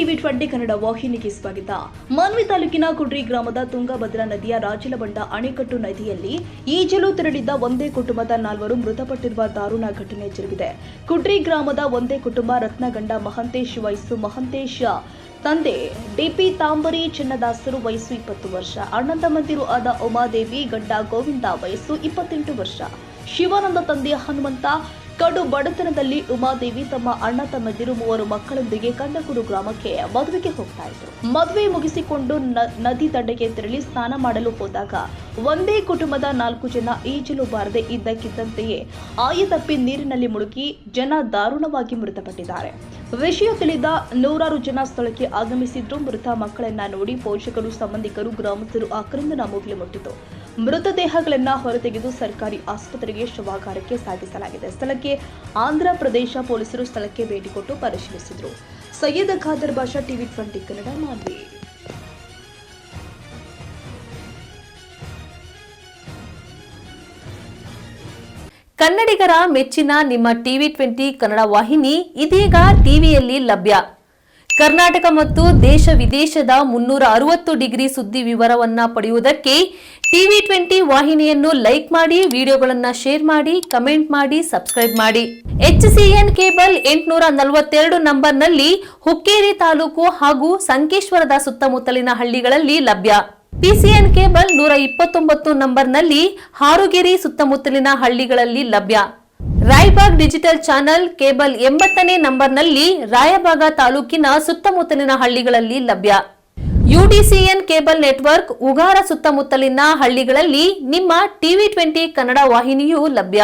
ಟಿವಿ20 ಕನ್ನಡ ವಾಹಿನಿಗೆ ಸ್ವಾಗತ. ಮಾನ್ವಿ ತಾಲೂಕಿನ ಕುಡ್ರಿ ಗ್ರಾಮದ ತುಂಗಭದ್ರಾ ನದಿಯ ರಾಜಲಬಂಡ ಅಣೆಕಟ್ಟು ನದಿಯಲ್ಲಿ ಈಜಲು ತೆರಳಿದ್ದ ಒಂದೇ ಕುಟುಂಬದ 4 ಮೃತಪಟ್ಟಿರುವ ದಾರುಣ ಘಟನೆ ಜರುಗಿದೆ. ಕುಡ್ರಿ ಗ್ರಾಮದ ಒಂದೇ ಕುಟುಂಬ ರತ್ನಗಂಡ ಮಹಂತೇಶ್ ವಯಸ್ಸು ಮಹಂತೇಶ್ ತಂದೆ ಡಿಪಿ ತಾಂಬರಿ ಚಿನ್ನದಾಸರು ವಯಸ್ಸು 20 ವರ್ಷ, ಅಣ್ಣ ತಮ್ಮಂದಿರು ಆದ ಉಮಾದೇವಿ ಗಂಡ ಗೋವಿಂದ ವಯಸ್ಸು 28 ವರ್ಷ, ಶಿವಾನಂದ ತಂದೆ ಹನುಮಂತ. ಕಡು ಬಡತನದಲ್ಲಿ ಉಮಾದೇವಿ ತಮ್ಮ ಅಣ್ಣ ತಮ್ಮಂದಿರು 3 ಮಕ್ಕಳೊಂದಿಗೆ ಕಂದಕೂರು ಗ್ರಾಮಕ್ಕೆ ಮದುವೆಗೆ ಹೋಗ್ತಾ ಇದ್ರು. ಮದುವೆ ಮುಗಿಸಿಕೊಂಡು ನದಿ ದಂಡೆಗೆ ತೆರಳಿ ಸ್ನಾನ ಮಾಡಲು ಹೋದಾಗ ಒಂದೇ ಕುಟುಂಬದ 4 ಜನ ಈಜಲು ಬಾರದೆ ಇದ್ದಕ್ಕಿದ್ದಂತೆಯೇ ಆಯತಪ್ಪಿ ನೀರಿನಲ್ಲಿ ಮುಳುಗಿ ಜನ ದಾರುಣವಾಗಿ ಮೃತಪಟ್ಟಿದ್ದಾರೆ. ವಿಷಯ ತಿಳಿದ 100 ಜನ ಸ್ಥಳಕ್ಕೆ ಆಗಮಿಸಿದ್ರು. ಮೃತ ಮಕ್ಕಳನ್ನ ನೋಡಿ ಪೋಷಕರು, ಸಂಬಂಧಿಕರು, ಗ್ರಾಮಸ್ಥರು ಆಕ್ರಂದನ ಮುಗಿಲು ಮುಟ್ಟಿತು. ಮೃತದೇಹಗಳನ್ನು ಹೊರತೆಗೆದು ಸರ್ಕಾರಿ ಆಸ್ಪತ್ರೆಗೆ ಶವಾಗಾರಕ್ಕೆ ಸಾಗಿಸಲಾಗಿದೆ. ಸ್ಥಳಕ್ಕೆ ಆಂಧ್ರ ಪ್ರದೇಶ ಪೊಲೀಸರು ಸ್ಥಳಕ್ಕೆ ಭೇಟಿ ಕೊಟ್ಟು ಪರಿಶೀಲಿಸಿದರು. ಸೈಯದ್ ಖಾದರ್ ಬಾಷಾ, ಟಿವಿ20 ಕನ್ನಡ, ಮಾನ್ವಿ. ಕನ್ನಡಿಗರ ಮೆಚ್ಚಿನ ನಿಮ್ಮ ಟಿವಿ20 ಕನ್ನಡ ವಾಹಿನಿ ಇದೀಗ ಟಿವಿಯಲ್ಲಿ ಲಭ್ಯ. ಕರ್ನಾಟಕ ಮತ್ತು ದೇಶ ವಿದೇಶದ 360 ಡಿಗ್ರಿ ಸುದ್ದಿ ವಿವರವನ್ನ ಪಡೆಯುವುದಕ್ಕೆ ಟಿವಿ20 ವಾಹಿನಿಯನ್ನು ಲೈಕ್ ಮಾಡಿ, ವಿಡಿಯೋಗಳನ್ನು ಶೇರ್ ಮಾಡಿ, ಕಮೆಂಟ್ ಮಾಡಿ, ಸಬ್ಸ್ಕ್ರೈಬ್ ಮಾಡಿ. HCN ಕೇಬಲ್ 842 ನಂಬರ್ನಲ್ಲಿ ಹುಕ್ಕೇರಿ ತಾಲೂಕು ಹಾಗೂ ಸಂಕೇಶ್ವರದ ಸುತ್ತಮುತ್ತಲಿನ ಹಳ್ಳಿಗಳಲ್ಲಿ ಲಭ್ಯ. PCN ಕೇಬಲ್ 129 ನಂಬರ್ನಲ್ಲಿ ಹಾರುಗೆರೆ ಸುತ್ತಮುತ್ತಲಿನ ಹಳ್ಳಿಗಳಲ್ಲಿ ಲಭ್ಯ. ರಾಯಬಾಗ್ ಡಿಜಿಟಲ್ ಚಾನೆಲ್ ಕೇಬಲ್ 80ನೇ ನಂಬರ್ನಲ್ಲಿ ರಾಯಬಾಗ ತಾಲೂಕಿನ ಸುತ್ತಮುತ್ತಲಿನ ಹಳ್ಳಿಗಳಲ್ಲಿ ಲಭ್ಯ. UDCN ಕೇಬಲ್ ನೆಟ್ವರ್ಕ್ ಉಗಾರ ಸುತ್ತಮುತ್ತಲಿನ ಹಳ್ಳಿಗಳಲ್ಲಿ ನಿಮ್ಮ ಟಿವಿ20 ಕನ್ನಡ ವಾಹಿನಿಯೂ ಲಭ್ಯ.